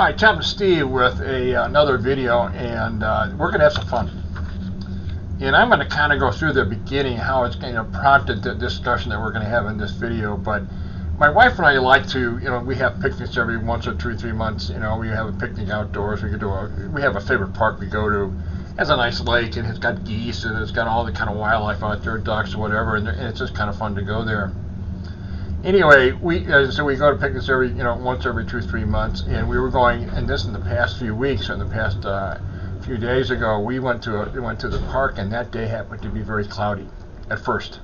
Hi, Tom Steve with another video, and we're going to have some fun. And I'm going to kind of go through the beginning, how it's kind of prompted the discussion that we're going to have in this video. But my wife and I like to, we have picnics every once or 3 months. We have a picnic outdoors. We have a favorite park we go to. It has a nice lake, and it's got geese, and it's got all the kind of wildlife out there, ducks or whatever, and it's just kind of fun to go there. Anyway, so we go to picnics every, once every 2-3 months, and we were going, and this in the past few weeks, or in the past few days ago, we went to the park, and that day happened to be very cloudy at first,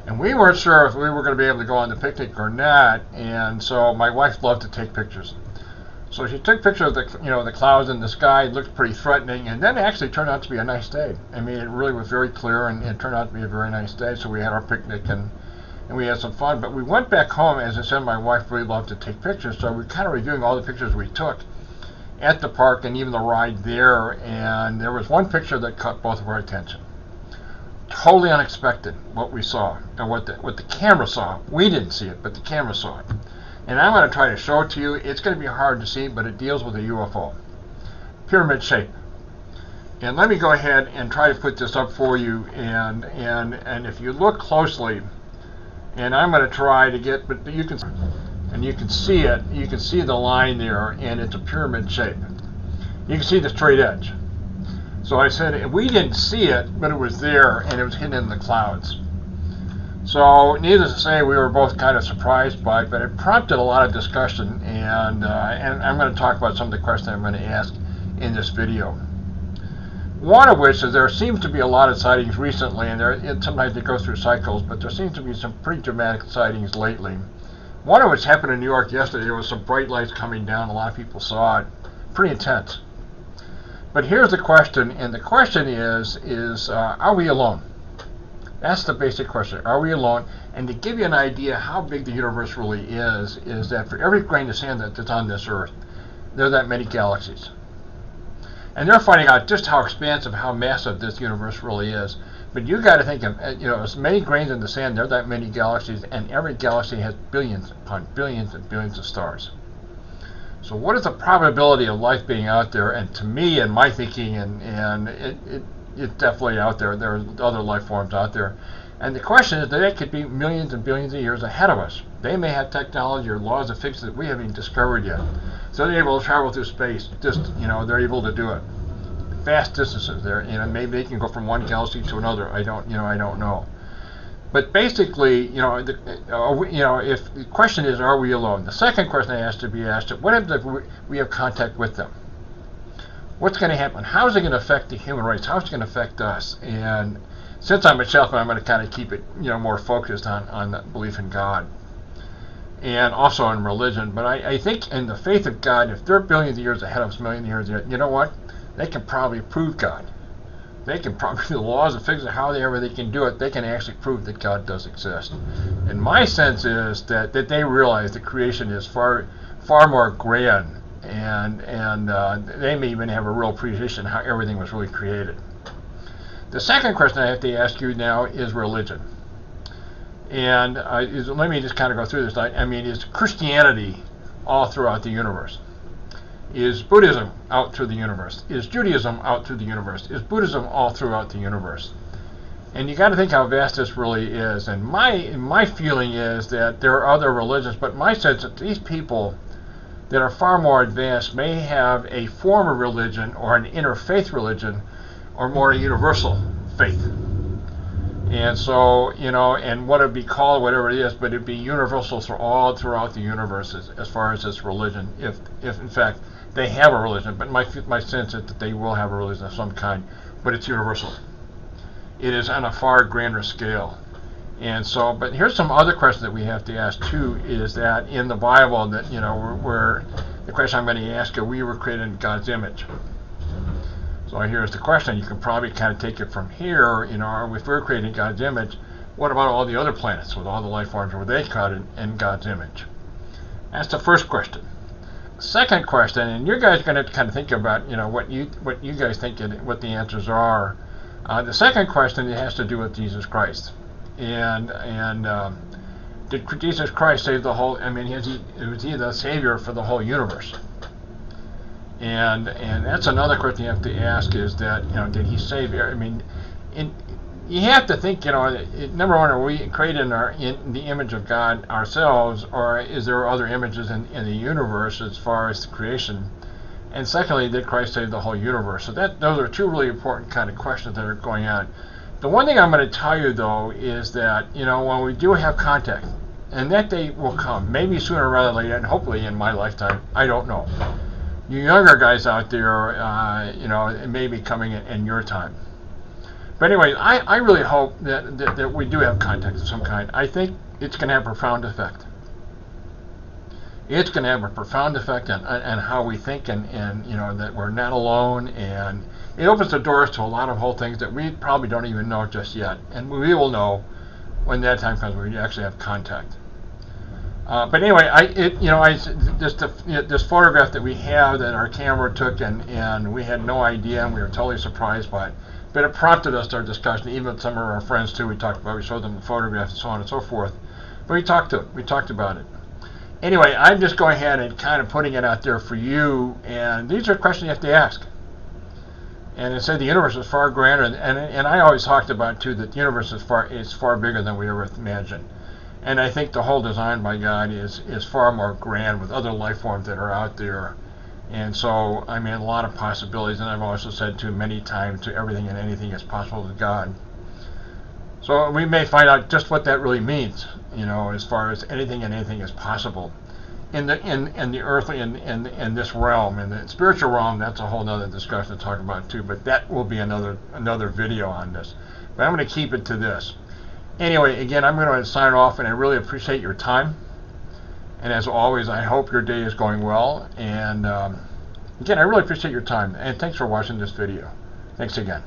and we weren't sure if we were going to be able to go on the picnic or not. And so my wife loved to take pictures, so she took pictures of the clouds in the sky. It looked pretty threatening, and then it actually turned out to be a nice day. I mean, it really was very clear, and it turned out to be a very nice day. So we had our picnic, and we had some fun. But we went back home. As I said, my wife really loved to take pictures, so we're kind of reviewing all the pictures we took at the park and even the ride there. And there was one picture that caught both of our attention. Totally unexpected what we saw, and what the camera saw. We didn't see it, but the camera saw it. And I'm going to try to show it to you. It's going to be hard to see, but it deals with a UFO. Pyramid shape. And let me go ahead and try to put this up for you. And if you look closely, and I'm going to try to get, but you can see it. You can see the line there, and it's a pyramid shape. You can see the straight edge. So I said we didn't see it, but it was there, and it was hidden in the clouds. So needless to say, we were both kind of surprised by it, but it prompted a lot of discussion, and I'm going to talk about some of the questions I'm going to ask in this video. One of which is there seems to be a lot of sightings recently, and sometimes they go through cycles, but there seems to be some pretty dramatic sightings lately. One of which happened in New York yesterday. There was some bright lights coming down. A lot of people saw it. Pretty intense. But here's the question, and the question is are we alone? That's the basic question. Are we alone? And to give you an idea how big the universe really is that for every grain of sand that's on this earth, there are that many galaxies. And they're finding out just how expansive, how massive this universe really is. But you got to think of, as many grains in the sand, there are that many galaxies, and every galaxy has billions upon billions and billions of stars. So what is the probability of life being out there? And to me, in my thinking, and it's definitely out there. There are other life forms out there. And the question is that they could be millions and billions of years ahead of us. They may have technology or laws of physics that we haven't even discovered yet. So they're able to travel through space. They're able to do it. Vast distances. Maybe they can go from one galaxy to another. I don't know. But basically, if the question is, are we alone? The second question I asked to be asked, what if we have contact with them? What's going to happen? How is it going to affect the human race? How is it going to affect us? And since I'm a Catholic, I'm going to kind of keep it, more focused on the belief in God, and also in religion. But I think in the faith of God, if they're billions of years ahead of us, millions of years ahead, you know what? They can probably prove God. They can probably, the laws of physics, however they can do it, they can actually prove that God does exist. And my sense is that they realize that creation is far more grand, and they may even have a real appreciation of how everything was really created. The second question I have to ask you now is religion. And let me just kind of go through this. Is Christianity all throughout the universe? Is Buddhism out through the universe? Is Judaism out through the universe? Is Buddhism all throughout the universe? And you got to think how vast this really is. And my feeling is that there are other religions, but my sense that these people that are far more advanced may have a form of religion or an interfaith religion, or more a universal faith. And so, and what it'd be called, whatever it is, but it'd be universal throughout the universe as far as this religion, if in fact they have a religion. But my sense is that they will have a religion of some kind, but it's universal. It is on a far grander scale. And so, but here's some other questions that we have to ask too, is that in the Bible, that, where the question I'm going to ask you, we were created in God's image. So here's the question. You can probably kind of take it from here. If we're creating God's image, what about all the other planets with all the life forms? Were they created in God's image? That's the first question. Second question, and you guys are going to kind of think about, what you guys think, what the answers are. The second question, it has to do with Jesus Christ, and did Jesus Christ save the whole? Was he the Savior for the whole universe? And that's another question you have to ask, is that, did he save? I mean, you have to think, number one, are we created in the image of God ourselves, or is there other images in the universe as far as the creation? And secondly, did Christ save the whole universe? So those are two really important kind of questions that are going on. The one thing I'm going to tell you, though, is that, when we do have contact, and that day will come, maybe sooner rather than later, and hopefully in my lifetime, I don't know. You younger guys out there, it may be coming in your time. But anyway, I really hope that we do have contact of some kind. I think it's going to have a profound effect. It's going to have a profound effect on how we think, and that we're not alone, and it opens the doors to a lot of whole things that we probably don't even know just yet, and we will know when that time comes when we actually have contact. But anyway, this photograph that we have that our camera took, and we had no idea, and we were totally surprised by it. But it prompted us to our discussion, even with some of our friends too. We showed them the photographs and so on and so forth. But we talked about it. Anyway, I'm just going ahead and kind of putting it out there for you, and these are questions you have to ask. And it said the universe is far grander, and I always talked about too that the universe is far bigger than we ever imagined. And I think the whole design by God is far more grand, with other life forms that are out there. And so, I mean, a lot of possibilities, and I've also said too many times, to everything and anything is possible with God. So we may find out just what that really means, as far as anything and anything is possible in the earthly and this realm. In the spiritual realm, that's a whole other discussion to talk about too, but that will be another video on this. But I'm going to keep it to this. Anyway, again, I'm going to sign off, and I really appreciate your time. And as always, I hope your day is going well. And again, I really appreciate your time, and thanks for watching this video. Thanks again.